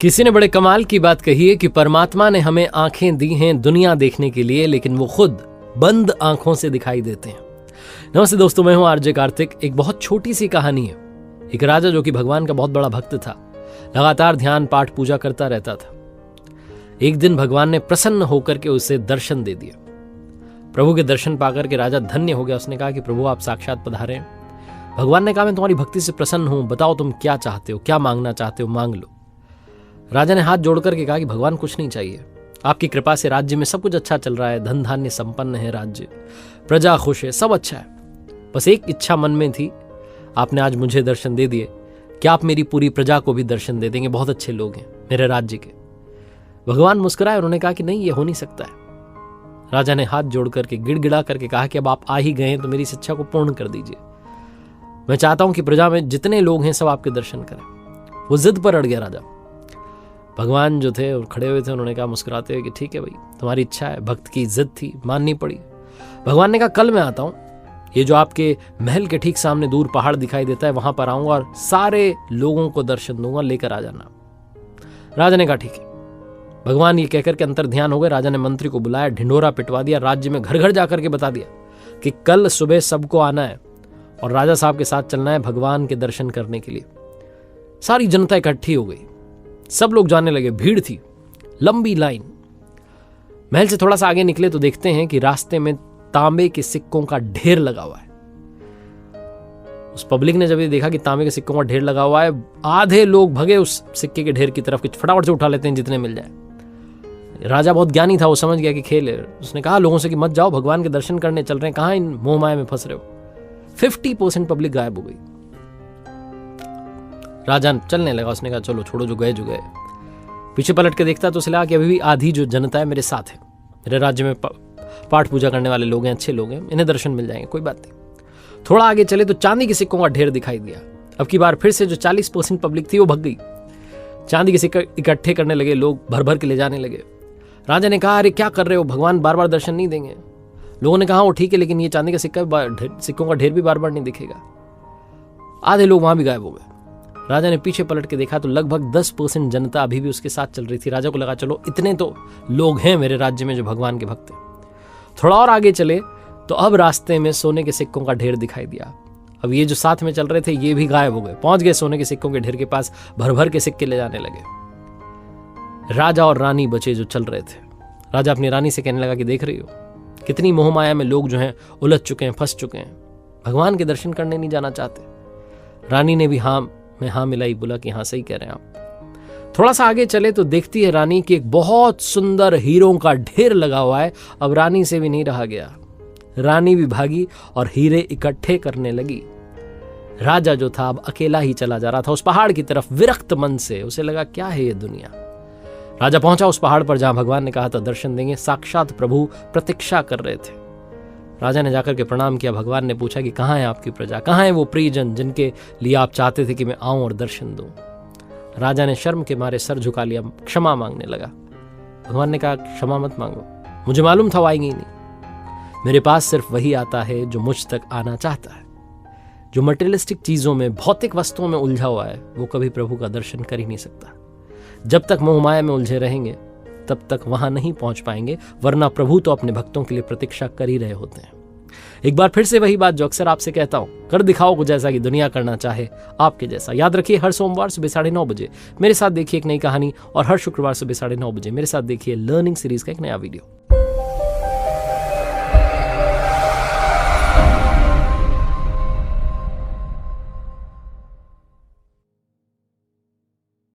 किसी ने बड़े कमाल की बात कही है कि परमात्मा ने हमें आंखें दी हैं दुनिया देखने के लिए, लेकिन वो खुद बंद आंखों से दिखाई देते हैं। नमस्ते दोस्तों, मैं हूं आरजे कार्तिक। एक बहुत छोटी सी कहानी है। एक राजा जो कि भगवान का बहुत बड़ा भक्त था, लगातार ध्यान पाठ पूजा करता रहता था। एक दिन भगवान ने प्रसन्न होकर के उसे दर्शन दे दिया। प्रभु के दर्शन पाकर के राजा धन्य हो गया। उसने कहा कि प्रभु आप साक्षात पधारे हैं। भगवान ने कहा मैं तुम्हारी भक्ति से प्रसन्न हूं, बताओ तुम क्या चाहते हो, क्या मांगना चाहते हो, मांग लो। राजा ने हाथ जोड़कर के कहा कि भगवान कुछ नहीं चाहिए, आपकी कृपा से राज्य में सब कुछ अच्छा चल रहा है, धन धान्य संपन्न है, राज्य प्रजा खुश है, सब अच्छा है। बस एक इच्छा मन में थी, आपने आज मुझे दर्शन दे दिए, क्या आप मेरी पूरी प्रजा को भी दर्शन दे देंगे? बहुत अच्छे लोग हैं मेरे राज्य के। भगवान मुस्कुराए, उन्होंने कहा कि नहीं, ये हो नहीं सकता है। राजा ने हाथ जोड़ करके गिड़गिड़ा करके कहा कि अब आप आ ही गए हैं तो मेरी इस इच्छा को पूर्ण कर दीजिए। मैं चाहता हूं कि प्रजा में जितने लोग हैं सब आपके दर्शन करें। वो जिद पर अड़ गया राजा। भगवान जो थे और खड़े हुए थे, उन्होंने कहा मुस्कुराते हुए कि ठीक है भाई, तुम्हारी इच्छा है, भक्त की जिद थी, माननी पड़ी। भगवान ने कहा कल मैं आता हूं, ये जो आपके महल के ठीक सामने दूर पहाड़ दिखाई देता है वहां पर आऊंगा और सारे लोगों को दर्शन दूंगा, लेकर आ जाना। राजा ने कहा ठीक है। भगवान ये कहकर के अंतर ध्यान हो गए। राजा ने मंत्री को बुलाया, ढिंढोरा पिटवा दिया, राज्य में घर घर जाकर के बता दिया कि कल सुबह सबको आना है और राजा साहब के साथ चलना है भगवान के दर्शन करने के लिए। सारी जनता इकट्ठी हो गई, सब लोग जाने लगे, भीड़ थी, लंबी लाइन। महल से थोड़ा सा आगे निकले तो देखते हैं कि रास्ते में तांबे के सिक्कों का ढेर लगा हुआ है। उस पब्लिक ने जब ये देखा कि तांबे के सिक्कों का ढेर लगा हुआ है, आधे लोग भगे उस सिक्के के ढेर की तरफ कि फटाफट से उठा लेते हैं जितने मिल जाए। राजा बहुत ज्ञानी था, वो समझ गया कि खेल है। उसने कहा लोगों से कि मत जाओ, भगवान के दर्शन करने चल रहे हैं, कहां इन मोह माया में फंस रहे हो। 50% पब्लिक गायब हो गई। राजा चलने लगा, उसने कहा चलो छोड़ो, जो गए जो गए। पीछे पलट के देखता तो उसे लगा कि अभी भी आधी जो जनता है मेरे साथ है, मेरे राज्य में पाठ पूजा करने वाले लोग हैं, अच्छे लोग हैं, इन्हें दर्शन मिल जाएंगे, कोई बात नहीं। थोड़ा आगे चले तो चांदी के सिक्कों का ढेर दिखाई दिया। अब की बार फिर से जो 40% पब्लिक थी वो भग गई। चांदी के सिक्के इकट्ठे करने लगे, लोग भर भर के ले जाने लगे। राजा ने कहा अरे क्या कर रहे हो, भगवान बार बार दर्शन नहीं देंगे। लोगों ने कहा वो ठीक है, लेकिन ये चांदी का सिक्कों का ढेर भी बार बार नहीं दिखेगा। आधे लोग वहां भी गायब हो गए। राजा ने पीछे पलट के देखा तो लगभग 10% जनता अभी भी उसके साथ चल रही थी। राजा को लगा चलो इतने तो लोग हैं मेरे राज्य में जो भगवान के भक्त हैं। थोड़ा और आगे चले तो अब रास्ते में सोने के सिक्कों का ढेर दिखाई दिया। अब ये जो साथ में चल रहे थे ये भी गायब हो गए, पहुंच गए सोने के सिक्कों के ढेर के पास, भर भर के सिक्के ले जाने लगे। राजा और रानी बचे जो चल रहे थे। राजा अपनी रानी से कहने लगा कि देख रही हो कितनी मोह माया में लोग जो हैं उलझ चुके हैं, फंस चुके हैं, भगवान के दर्शन करने नहीं जाना चाहते। रानी ने भी हाँ मिलाई, बोला कि हाँ सही कह रहे हैं आप। थोड़ा सा आगे चले तो देखती है रानी कि एक बहुत सुंदर हीरों का ढेर लगा हुआ है। अब रानी से भी नहीं रहा गया, रानी भी भागी और हीरे इकट्ठे करने लगी। राजा जो था अब अकेला ही चला जा रहा था उस पहाड़ की तरफ, विरक्त मन से। उसे लगा क्या है ये दुनिया। राजा पहुंचा उस पहाड़ पर जहां भगवान ने कहा था दर्शन देंगे। साक्षात प्रभु प्रतीक्षा कर रहे थे। राजा ने जाकर के प्रणाम किया। भगवान ने पूछा कि कहाँ है आपकी प्रजा, कहाँ है वो प्रियजन जिनके लिए आप चाहते थे कि मैं आऊं और दर्शन दूं। राजा ने शर्म के मारे सर झुका लिया, क्षमा मांगने लगा। भगवान ने कहा क्षमा मत मांगो, मुझे मालूम था वो आएंगे ही नहीं। मेरे पास सिर्फ वही आता है जो मुझ तक आना चाहता है। जो मटेरियलिस्टिक चीजों में, भौतिक वस्तुओं में उलझा हुआ है वो कभी प्रभु का दर्शन कर ही नहीं सकता। जब तक मोह माया में उलझे रहेंगे तब तक वहां नहीं पहुंच पाएंगे, वरना प्रभु तो अपने भक्तों के लिए प्रतीक्षा कर ही रहे होते हैं। एक बार फिर से वही बात जो अक्सर आपसे कहता हूं, कर दिखाओ कुछ ऐसा कि दुनिया करना चाहे आपके जैसा। याद रखिए हर सोमवार सुबह 9:30 बजे मेरे साथ देखिए एक नई कहानी, और हर शुक्रवार सुबह 9:30 बजे मेरे साथ देखिए लर्निंग सीरीज का एक नया वीडियो।